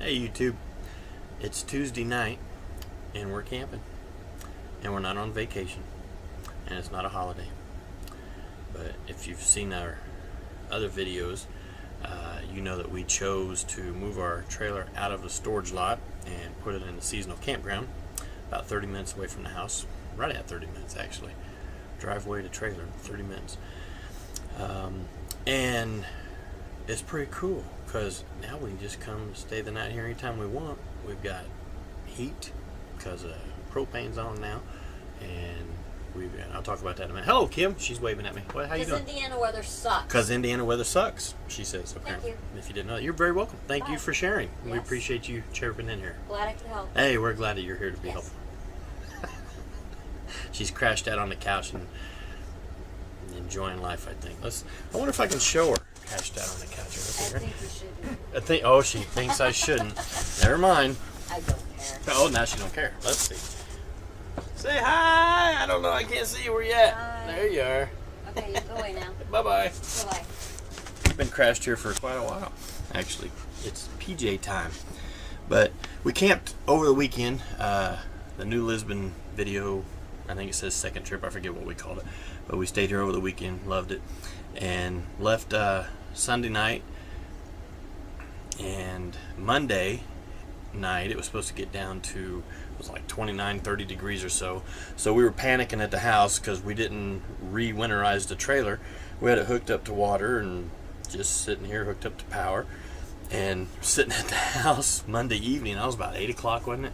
Hey YouTube, it's Tuesday night and we're camping and we're not on vacation and it's not a holiday, but if you've seen our other videos, you know that we chose to move our trailer out of the storage lot and put it in a seasonal campground about 30 minutes away from the house, right at 30 minutes actually, driveway to trailer 30 minutes, and it's pretty cool because now we can just come stay the night here anytime we want. We've got heat because propane's on now, and I'll talk about that in a minute. Hello, Kim. She's waving at me. What? How you doing? Because Indiana weather sucks. Because Indiana weather sucks, she says. Okay. Thank you. If you didn't know that, you're very welcome. Thank Bye. you for sharing. Yes. We appreciate you chirping in here. Glad I could help. Hey, we're glad that you're here to be Yes. helpful. She's crashed out on the couch and enjoying life, I think. I wonder if I can show her crashed out on the couch. I think you should. Oh, she thinks I shouldn't. Never mind. I don't care. Oh, now she don't care. Let's see. Say hi. I don't know. I can't see you. Where you at? Hi. There you are. Okay, you go away now. Bye-bye. Bye-bye. We've been crashed here for quite a while. Actually, it's PJ time. But we camped over the weekend. The New Lisbon video, I think it says second trip. I forget what we called it. But we stayed here over the weekend. Loved it. And left Sunday night. And Monday night, it was supposed to get down to, it was like 29, 30 degrees or so. So we were panicking at the house because we didn't re-winterize the trailer. We had it hooked up to water and just sitting here hooked up to power. And sitting at the house Monday evening, I was about 8 o'clock, wasn't it?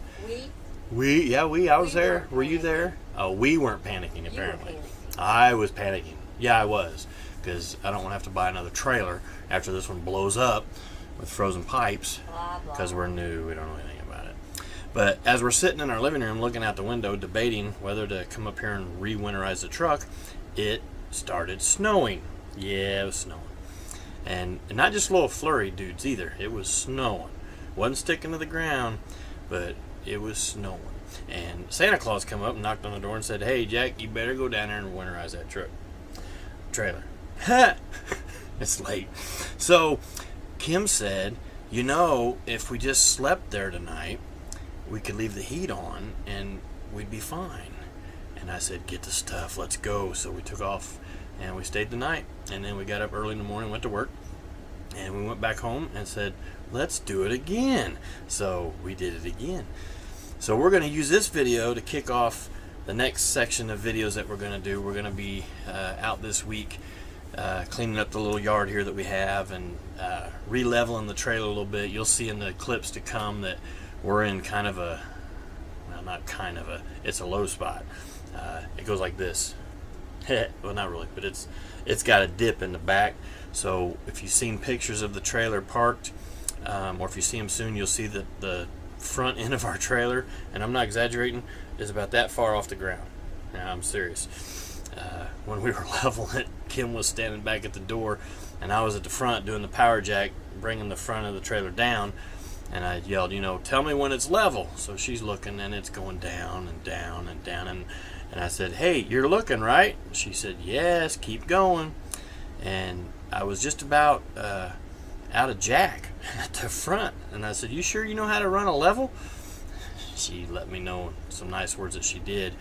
I was there. Were you there? Oh, we weren't panicking apparently. You were panicking. I was panicking. Yeah, I was. Because I don't want to have to buy another trailer after this one blows up with frozen pipes. Because we're new, we don't know anything about it. But as we're sitting in our living room looking out the window debating whether to come up here and re-winterize the truck, it started snowing. Yeah, it was snowing. And not just a little flurry dudes either. It was snowing. Wasn't sticking to the ground, but it was snowing. And Santa Claus come up and knocked on the door and said, "Hey Jack, you better go down there and winterize that trailer." It's late. So Kim said, you know, if we just slept there tonight, we could leave the heat on and we'd be fine. And I said, get the stuff, let's go. So we took off and we stayed the night, and then we got up early in the morning, went to work, and we went back home and said, let's do it again. So we did it again. So we're going to use this video to kick off the next section of videos that we're going to do. We're going to be out this week cleaning up the little yard here that we have and re-leveling the trailer a little bit. You'll see in the clips to come that we're in kind of a, well, not kind of a, it's a low spot. It goes like this. Well, not really, but it's got a dip in the back. So if you've seen pictures of the trailer parked, or if you see them soon, you'll see that the front end of our trailer, and I'm not exaggerating, is about that far off the ground. Now, I'm serious. When we were leveling it, Kim was standing back at the door, and I was at the front doing the power jack, bringing the front of the trailer down, and I yelled, tell me when it's level. So she's looking, and it's going down and down and down, and I said, hey, you're looking, right? She said, yes, keep going. And I was just about out of jack at the front, and I said, you sure you know how to run a level? She let me know some nice words that she did,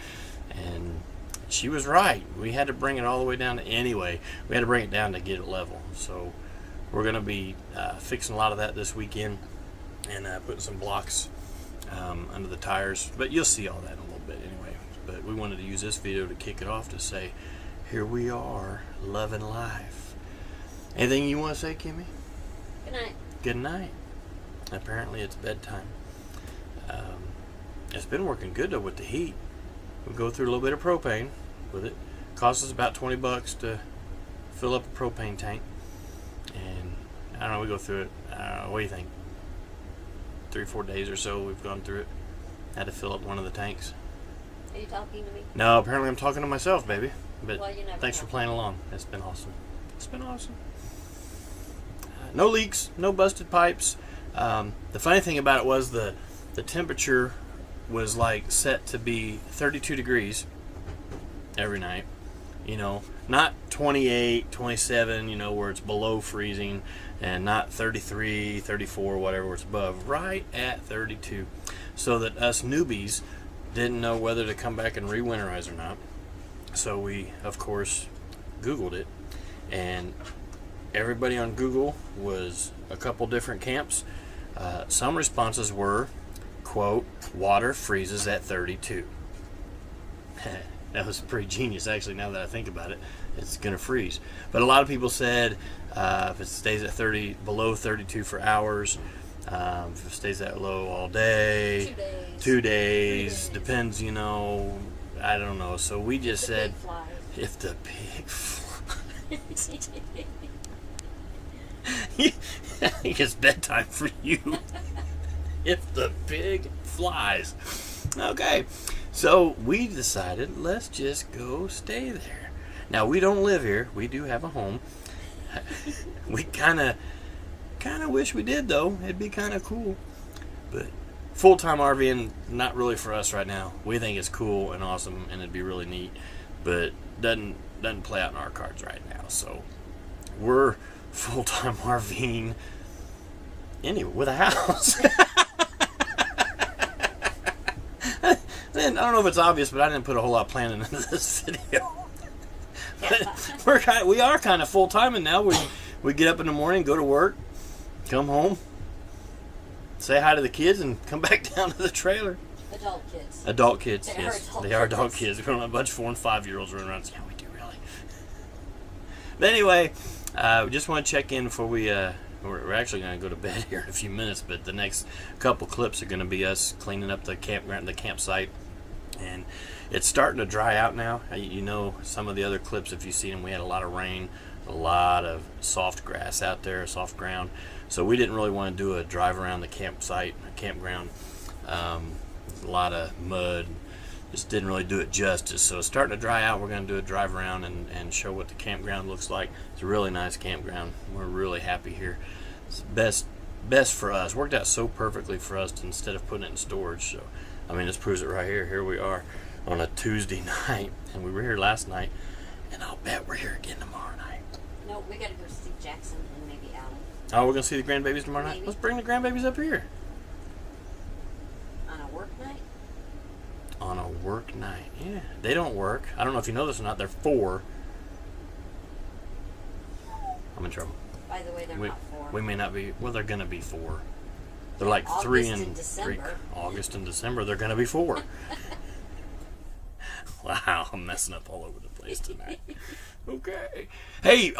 and she was right. We had to bring it all the way down we had to bring it down to get it level. So we're going to be fixing a lot of that this weekend and putting some blocks under the tires. But you'll see all that in a little bit anyway. But we wanted to use this video to kick it off to say, here we are, loving life. Anything you want to say, Kimmy? Good night. Good night. Apparently it's bedtime. It's been working good though with the heat. We go through a little bit of propane with it. Costs us about $20 to fill up a propane tank. And I don't know, we go through it. What do you think? 3-4 days or so we've gone through it. Had to fill up one of the tanks. Are you talking to me? No, apparently I'm talking to myself, baby. But Well, you never thanks know. for playing along. It's been awesome. It's been awesome. No leaks, no busted pipes. The funny thing about it was the temperature was like set to be 32 degrees every night. not 28, 27, you know, where it's below freezing, and not 33, 34, whatever, where it's above, right at 32. So that us newbies didn't know whether to come back and re-winterize or not. So we, of course, Googled it, and everybody on Google was a couple different camps. Some responses were, quote, water freezes at 32. That was pretty genius, actually, now that I think about it. It's going to freeze. But a lot of people said if it stays at below 32 for hours, if it stays that low all day, 2 days, depends, you know, I don't know. So we just said, if the pig flies. I think it's bedtime for you. If the pig flies. Okay, so we decided, let's just go stay there. Now, we don't live here. We do have a home. We kind of wish we did, though. It'd be kind of cool. But full-time RVing, not really for us right now. We think it's cool and awesome, and it'd be really neat, but doesn't play out in our cards right now. So we're full-time RVing anyway with a house. And I don't know if it's obvious, but I didn't put a whole lot of planning into this video. But we are kind of full-time, and now we get up in the morning, go to work, come home, say hi to the kids, and come back down to the trailer. Adult kids, yes. They are adult kids. We don't have a bunch of 4 and 5-year-olds running around. Yeah, we do, really. But anyway, we just want to check in before we're actually going to go to bed here in a few minutes, but the next couple clips are going to be us cleaning up the campground, the campsite, and it's starting to dry out now. You know, some of the other clips, if you've seen them, we had a lot of rain, a lot of soft grass out there, soft ground, so we didn't really want to do a drive around the campground. A lot of mud, just didn't really do it justice. So it's starting to dry out. We're going to do a drive around and show what the campground looks like. It's a really nice campground. We're really happy here. It's best for us. Worked out so perfectly for us instead of putting it in storage. So, I mean, this proves it right here. Here we are on a Tuesday night, and we were here last night, and I'll bet we're here again tomorrow night. No, we got to go see Jackson and maybe Alan. Oh, we're going to see the grandbabies tomorrow night? Maybe. Let's bring the grandbabies up here. On a work night? On a work night, yeah. They don't work. I don't know if you know this or not. They're 4. I'm in trouble. By the way, they're not 4. We may not be. Well, they're gonna be 4. They're like August 3 and and December. August and December. They're gonna be 4. Wow, I'm messing up all over the place tonight. Okay. Hey,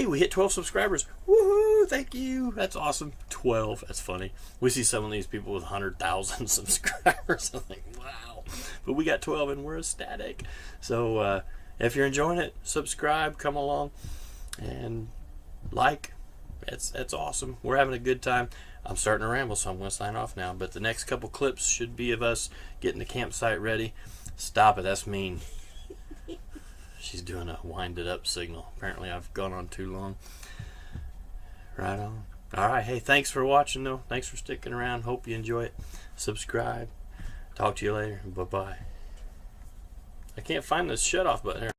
we hit 12 subscribers. Woohoo! Thank you. That's awesome. 12. That's funny. We see some of these people with 100,000 subscribers. I'm like, wow. But we got 12 and we're ecstatic. So if you're enjoying it, subscribe, come along, and like. That's awesome. We're having a good time. I'm starting to ramble, so I'm going to sign off now. But the next couple clips should be of us getting the campsite ready. Stop it. That's mean. She's doing a wind it up signal. Apparently I've gone on too long. Right on. All right. Hey, thanks for watching, though. Thanks for sticking around. Hope you enjoy it. Subscribe. Talk to you later. Bye-bye. I can't find this shut off button here.